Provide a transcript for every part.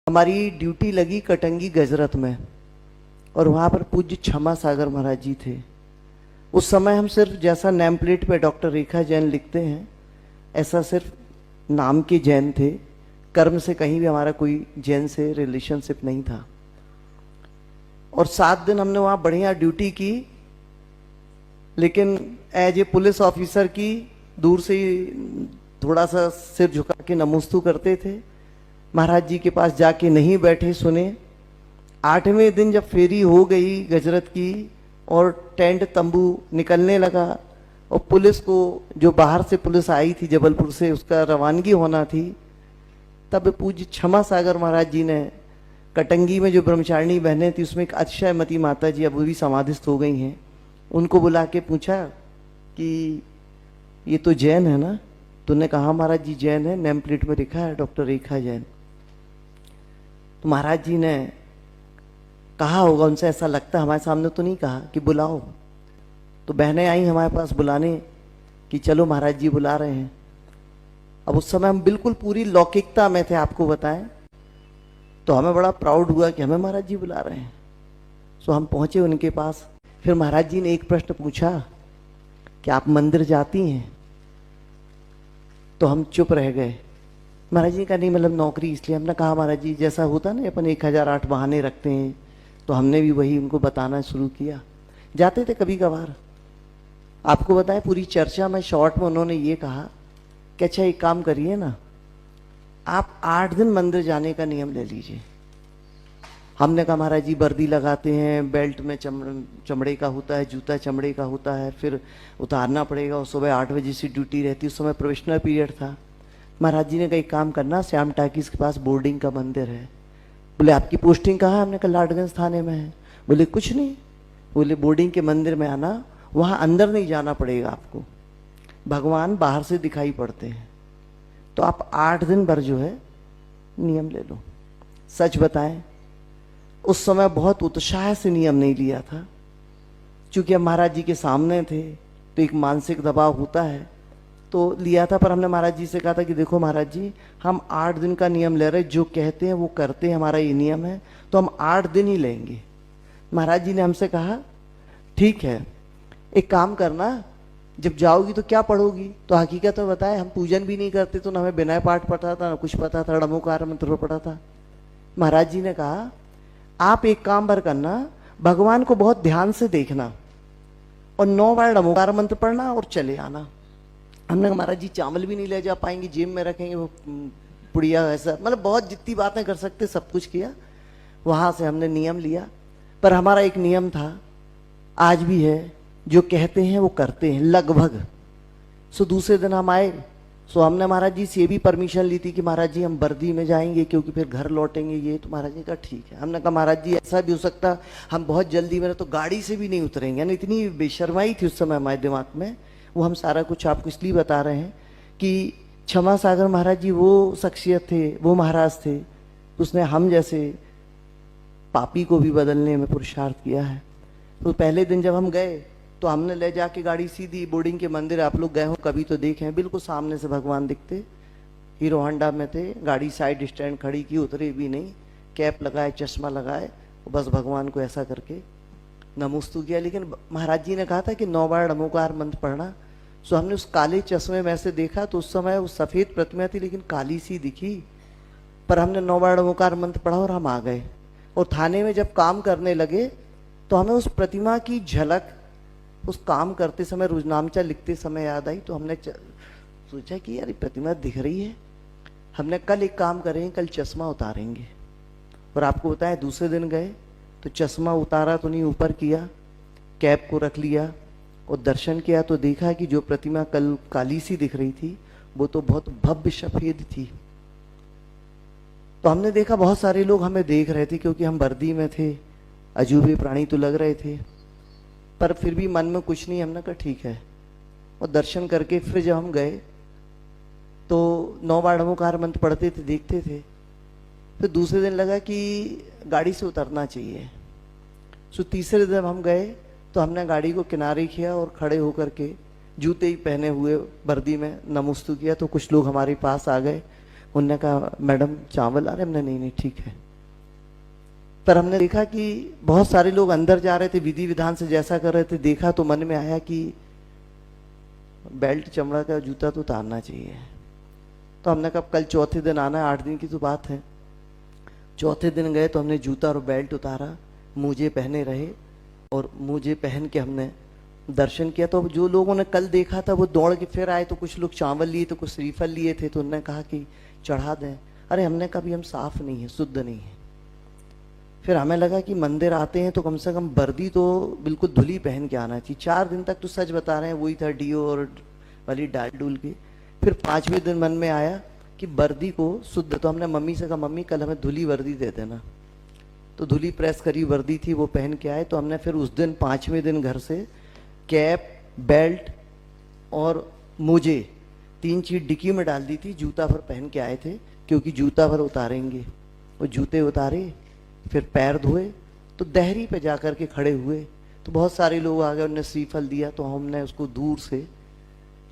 हमारी ड्यूटी लगी कटंगी गजरत में और वहाँ पर पूज्य क्षमा सागर महाराज जी थे। उस समय हम सिर्फ जैसा नेम प्लेट पे डॉक्टर रेखा जैन लिखते हैं ऐसा सिर्फ नाम के जैन थे, कर्म से कहीं भी हमारा कोई जैन से रिलेशनशिप नहीं था। और 7 दिन हमने वहाँ बढ़िया ड्यूटी की, लेकिन एज ए पुलिस ऑफिसर की दूर से ही थोड़ा सा सिर झुका के नमस्तु करते थे। महाराज जी के पास जाके नहीं बैठे सुने। 8वें दिन जब फेरी हो गई गजरत की और टेंट तंबू निकलने लगा और पुलिस को, जो बाहर से पुलिस आई थी जबलपुर से, उसका रवानगी होना थी, तब पूज्य क्षमा सागर महाराज जी ने कटंगी में जो ब्रह्मचारिणी बहनें थी उसमें एक अतिशयमती माता जी अब भी समाधिस्थ हो गई हैं, उनको बुला के पूछा कि ये तो जैन है ना? तूने कहा महाराज जी जैन है, नेम प्लेट में लिखा है डॉक्टर रेखा जैन। तो महाराज जी ने कहा होगा उनसे, ऐसा लगता है, हमारे सामने तो नहीं कहा कि बुलाओ। तो बहनें आई हमारे पास बुलाने कि चलो महाराज जी बुला रहे हैं। अब उस समय हम बिल्कुल पूरी लौकिकता में थे, आपको बताएं, तो हमें बड़ा प्राउड हुआ कि हमें महाराज जी बुला रहे हैं। सो हम पहुंचे उनके पास। फिर महाराज जी ने एक प्रश्न पूछा कि आप मंदिर जाती हैं? तो हम चुप रह गए। महाराज जी का नहीं, मतलब नौकरी इसलिए। हमने कहा महाराज जी जैसा होता ना अपन 1008 बहाने रखते हैं, तो हमने भी वही उनको बताना शुरू किया। जाते थे कभी कभार। आपको बताएं पूरी चर्चा में शॉर्ट में उन्होंने ये कहा कि अच्छा एक काम करिए ना, आप 8 दिन मंदिर जाने का नियम ले लीजिए। हमने कहा महाराज जी वर्दी लगाते हैं, बेल्ट में चमड़े का होता है, जूता चमड़े का होता है, फिर उतारना पड़ेगा और सुबह 8 बजे से ड्यूटी रहती। उस समय प्रोफेशनल पीरियड था। महाराज जी ने कहा एक काम करना, श्याम टाकीज के पास बोर्डिंग का मंदिर है। बोले आपकी पोस्टिंग कहाँ है? हमने कहा लाडगंज थाने में है। बोले कुछ नहीं, बोले बोर्डिंग के मंदिर में आना, वहाँ अंदर नहीं जाना पड़ेगा आपको, भगवान बाहर से दिखाई पड़ते हैं, तो आप 8 दिन भर जो है नियम ले लो। सच बताएं उस समय बहुत उत्साह से नियम नहीं लिया था, क्योंकि हम महाराज जी के सामने थे तो एक मानसिक दबाव होता है, तो लिया था। पर हमने महाराज जी से कहा था कि देखो महाराज जी, हम 8 दिन का नियम ले रहे, जो कहते हैं वो करते हैं, हमारा ये नियम है, तो हम 8 दिन ही लेंगे। महाराज जी ने हमसे कहा ठीक है, एक काम करना, जब जाओगी तो क्या पढ़ोगी? तो हकीकत में बताए हम पूजन भी नहीं करते, तो ना हमें विनय पाठ पढ़ा था, ना कुछ पता था, णमोकार मंत्र पढ़ा था। महाराज जी ने कहा आप एक काम भर करना, भगवान को बहुत ध्यान से देखना और 9 बार णमोकार मंत्र पढ़ना और चले आना। हमने कहा महाराज जी चावल भी नहीं ले जा पाएंगे, जेब में रखेंगे वो पुड़िया, ऐसा मतलब बहुत जितनी बातें कर सकते सब कुछ किया। वहां से हमने नियम लिया। पर हमारा एक नियम था, आज भी है, जो कहते हैं वो करते हैं लगभग। सो दूसरे दिन हम आए, सो हमने महाराज जी से ये भी परमिशन ली थी कि महाराज जी हम वर्दी में जाएंगे क्योंकि फिर घर लौटेंगे ये। तो महाराज जी का ठीक है। हमने कहा महाराज जी ऐसा भी हो सकता हम बहुत जल्दी में तो गाड़ी से भी नहीं उतरेंगे, यानी इतनी बेशर्माई थी उस समय हमारे दिमाग में। वो हम सारा कुछ आपको इसलिए बता रहे हैं कि क्षमा सागर महाराज जी वो शख्सियत थे, वो महाराज थे, उसने हम जैसे पापी को भी बदलने में पुरुषार्थ किया है। तो पहले दिन जब हम गए तो हमने ले जाके गाड़ी सीधी बोर्डिंग के मंदिर, आप लोग गए हो कभी तो देखे हैं, बिल्कुल सामने से भगवान दिखते। हीरो होंडा में थे, गाड़ी साइड स्टैंड खड़ी की, उतरे भी नहीं, कैप लगाए, चश्मा लगाए, बस भगवान को ऐसा करके नमस्तु किया। लेकिन महाराज जी ने कहा था कि 9 बार णमोकार मंत्र पढ़ना। सो हमने उस काले चश्मे में से देखा तो उस समय उस सफेद प्रतिमा थी लेकिन काली सी दिखी। पर हमने 9 बार णमोकार मंत्र पढ़ा और हम आ गए। और थाने में जब काम करने लगे तो हमें उस प्रतिमा की झलक उस काम करते समय, रोजनामचा लिखते समय याद आई। तो हमने सोचा कि यार प्रतिमा दिख रही है, हमने कल एक काम करेंगे, कल चश्मा उतारेंगे। और आपको बताएं दूसरे दिन गए तो चश्मा उतारा तो नहीं, ऊपर किया, कैप को रख लिया और दर्शन किया तो देखा कि जो प्रतिमा कल काली सी दिख रही थी वो तो बहुत भव्य सफेद थी। तो हमने देखा बहुत सारे लोग हमें देख रहे थे क्योंकि हम वर्दी में थे, अजूबे प्राणी तो लग रहे थे, पर फिर भी मन में कुछ नहीं। हमने कहा ठीक है। और दर्शन करके फिर जब हम गए तो 9 बार णमोकार मंत्र पढ़ते थे, देखते थे। फिर दूसरे दिन लगा कि गाड़ी से उतरना चाहिए। सो तीसरे दिन हम गए तो हमने गाड़ी को किनारे किया और खड़े होकर के जूते ही पहने हुए वर्दी में नमस्तु किया। तो कुछ लोग हमारे पास आ गए, उन्होंने कहा मैडम चावल आ रहे, हमने नहीं नहीं ठीक है। पर हमने देखा कि बहुत सारे लोग अंदर जा रहे थे, विधि विधान से जैसा कर रहे थे, देखा तो मन में आया कि बेल्ट चमड़ा का जूता तो उतारना चाहिए। तो हमने कहा कल चौथे दिन आना है, 8 दिन की तो बात है। चौथे दिन गए तो हमने जूता और बेल्ट उतारा, मोजे पहने रहे और मोजे पहन के हमने दर्शन किया। तो जो लोगों ने कल देखा था वो दौड़ के फिर आए, तो कुछ लोग चावल लिए, तो कुछ श्रीफल लिए थे, तो उन्होंने कहा कि चढ़ा दें। अरे हमने कहा भी हम साफ नहीं है, शुद्ध नहीं है। फिर हमें लगा कि मंदिर आते हैं तो कम से कम वर्दी तो बिल्कुल धुली पहन के आना चाहिए। 4 दिन तक तो सच बता रहे हैं वही था, डीओ और वाली डाल डूल के। फिर 5वें दिन मन में आया कि वर्दी को शुद्ध, तो हमने मम्मी से कहा मम्मी कल हमें धुली वर्दी दे देना। तो धुली प्रेस करी वर्दी थी, वो पहन के आए। तो हमने फिर उस दिन 5वें दिन घर से कैप, बेल्ट और मोजे 3 चीज डिक्की में डाल दी थी, जूता भर पहन के आए थे, क्योंकि जूता भर उतारेंगे। वो जूते उतारे, फिर पैर धोए, तो देहरी पे जाकर के खड़े हुए। तो बहुत सारे लोग आ गए, उन्होंने श्रीफल दिया, तो हमने उसको दूर से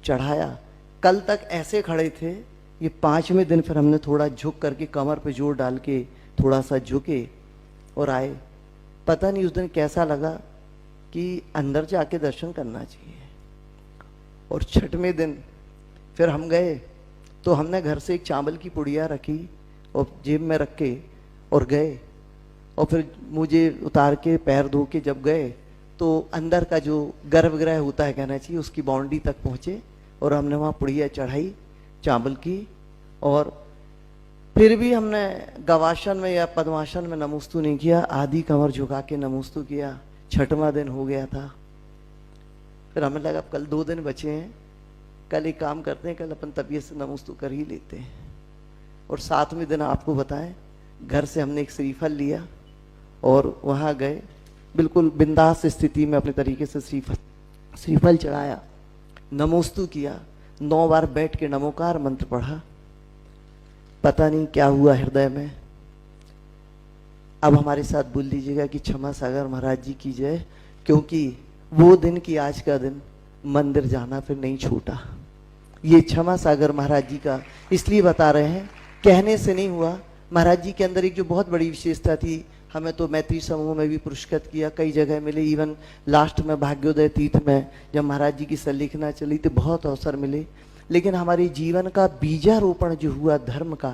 चढ़ाया। कल तक ऐसे खड़े थे, ये 5वें दिन फिर हमने थोड़ा झुक करके कमर पे जोर डाल के थोड़ा सा झुके और आए। पता नहीं उस दिन कैसा लगा कि अंदर जाके दर्शन करना चाहिए। और 6वें दिन फिर हम गए, तो हमने घर से एक चावल की पुड़िया रखी और जेब में रख के और गए। और फिर मुझे उतार के पैर धो के जब गए तो अंदर का जो गर्भगृह होता है कहना चाहिए, उसकी बाउंड्री तक पहुंचे और हमने वहाँ पुड़िया चढ़ाई चावल की। और फिर भी हमने गवासन में या पद्मासन में नमोस्तु नहीं किया, आधी कमर झुका के नमोस्तु किया। 6वां दिन हो गया था। फिर हमें लगा कल 2 दिन बचे हैं, कल एक काम करते हैं, कल अपन तबीयत से नमोस्तु कर ही लेते हैं। और 7वें दिन आपको बताएं, घर से हमने एक श्रीफल लिया और वहाँ गए, बिल्कुल बिंदास स्थिति में अपने तरीके से श्रीफल चढ़ाया, नमोस्तु किया, 9 बार बैठ के नमोकार मंत्र पढ़ा। पता नहीं क्या हुआ हृदय में। अब हमारे साथ बोल लीजिएगा कि क्षमा सागर महाराज जी की जय, क्योंकि वो दिन की आज का दिन मंदिर जाना फिर नहीं छूटा। ये क्षमा सागर महाराज जी का इसलिए बता रहे हैं, कहने से नहीं हुआ। महाराज जी के अंदर एक जो बहुत बड़ी विशेषता थी, हमें तो मैत्री समूह में भी पुरस्कृत किया, कई जगह मिले, इवन लास्ट में भाग्योदय तीर्थ में जब महाराज जी की संलेखना चली तो बहुत अवसर मिले। लेकिन हमारे जीवन का बीजारोपण जो हुआ धर्म का,